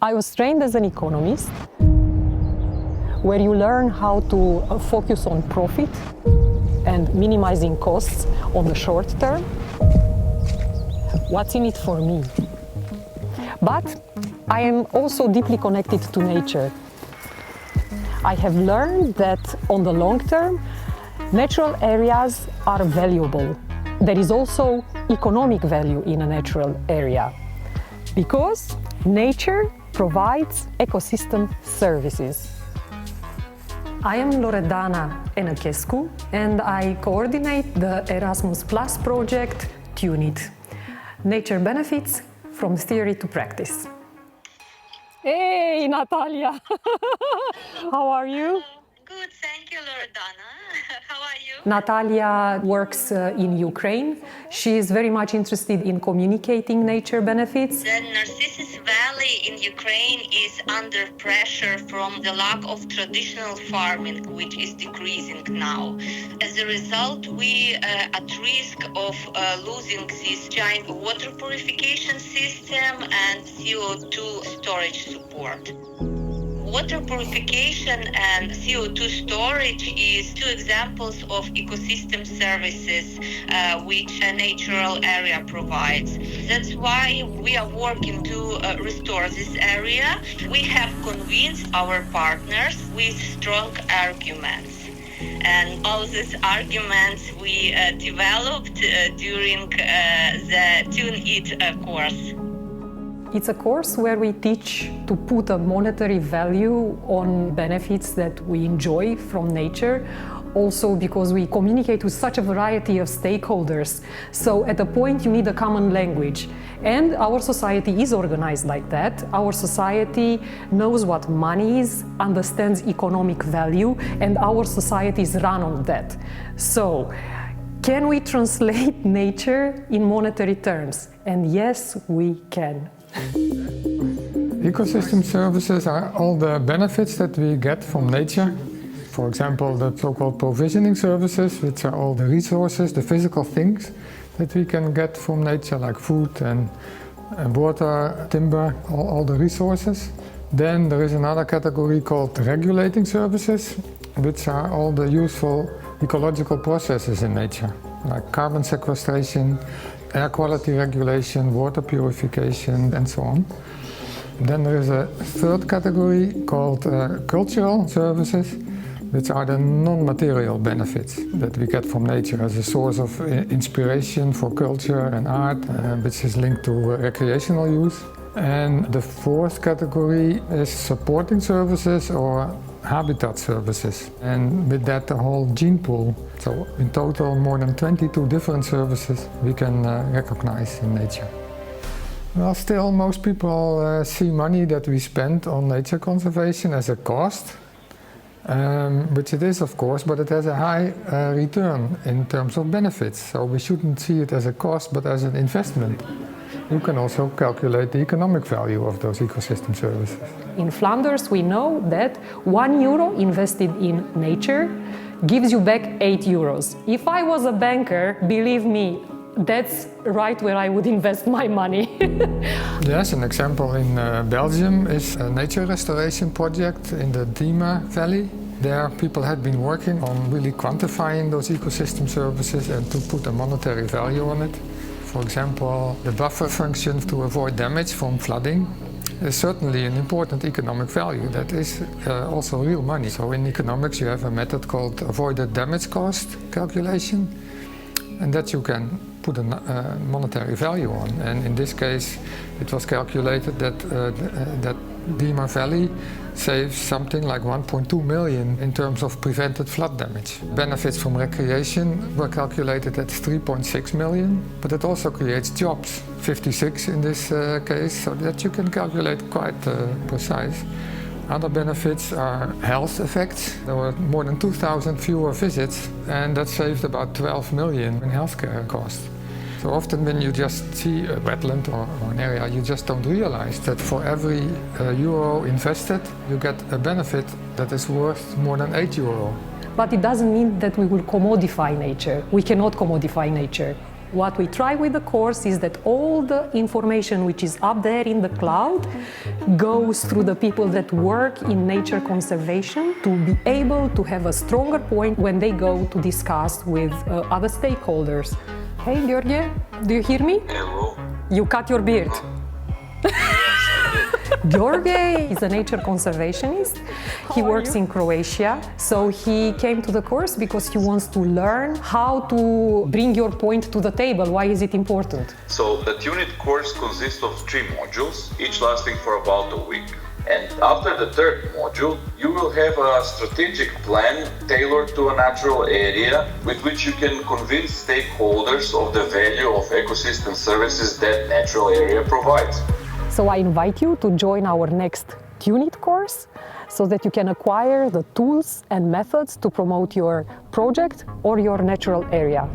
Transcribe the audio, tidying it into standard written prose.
I was trained as an economist, where you learn how to focus on profit and minimizing costs on the short term. What's in it for me? But I am also deeply connected to nature. I have learned that on the long term, natural areas are valuable. There is also economic value in a natural area because nature provides ecosystem services. I am Loredana Enachescu and I coordinate the Erasmus Plus project TUNIT, Nature Benefits from Theory to Practice. Hey, Natalia! How are you? Good, thank you, Loredana. How are you? Natalia works in Ukraine. She is very much interested in communicating nature benefits. The Narcissus Valley in Ukraine is under pressure from the lack of traditional farming, which is decreasing now. As a result, we are at risk of losing this giant water purification system and CO2 storage support. Water purification and CO2 storage is two examples of ecosystem services which a natural area provides. That's why we are working to restore this area. We have convinced our partners with strong arguments. And all these arguments we developed during the TUNIT course. It's a course where we teach to put a monetary value on benefits that we enjoy from nature, also because we communicate with such a variety of stakeholders. So at a point you need a common language. And our society is organized like that. Our society knows what money is, understands economic value, and our society is run on that. So, can we translate nature in monetary terms? And yes, we can. Ecosystem services are all the benefits that we get from nature. For example, the so-called provisioning services, which are all the resources, the physical things that we can get from nature, like food and water, timber, all the resources. Then there is another category called regulating services, which are all the useful ecological processes in nature, like carbon sequestration, air quality regulation, water purification, and so on. Then there is a third category called cultural services, which are the non-material benefits that we get from nature as a source of inspiration for culture and art, which is linked to recreational use. And the fourth category is supporting services or habitat services, and with that the whole gene pool. So in total more than 22 different services we can recognize in nature. Well, still most people see money that we spend on nature conservation as a cost, which it is of course, but it has a high return in terms of benefits. So we shouldn't see it as a cost but as an investment. You can also calculate the economic value of those ecosystem services. In Flanders, we know that €1 invested in nature gives you back €8. If I was a banker, believe me, that's right where I would invest my money. Yes, an example in Belgium is a nature restoration project in the Diemer Valley. There people had been working on really quantifying those ecosystem services and to put a monetary value on it. For example, the buffer function to avoid damage from flooding is certainly an important economic value. That is also real money. So in economics you have a method called avoided damage cost calculation, and that you can put a monetary value on. And in this case it was calculated that that Diemer Valley saves something like 1.2 million in terms of prevented flood damage. Benefits from recreation were calculated at 3.6 million, but it also creates jobs, 56 in this case, so that you can calculate quite precise. Other benefits are health effects. There were more than 2,000 fewer visits, and that saved about 12 million in healthcare costs. So often when you just see a wetland or an area, you just don't realize that for every euro invested, you get a benefit that is worth more than €8. But it doesn't mean that we will commodify nature. We cannot commodify nature. What we try with the course is that all the information which is up there in the cloud goes through the people that work in nature conservation to be able to have a stronger point when they go to discuss with other stakeholders. Hey, George, do you hear me? Hello. You cut your beard. George is a nature conservationist. He works in Croatia, so he came to the course because he wants to learn how to bring your point to the table. Why is it important? So the unit course consists of 3 modules, each lasting for about a week. And after the third module, you will have a strategic plan tailored to a natural area with which you can convince stakeholders of the value of ecosystem services that natural area provides. So I invite you to join our next unit course so that you can acquire the tools and methods to promote your project or your natural area.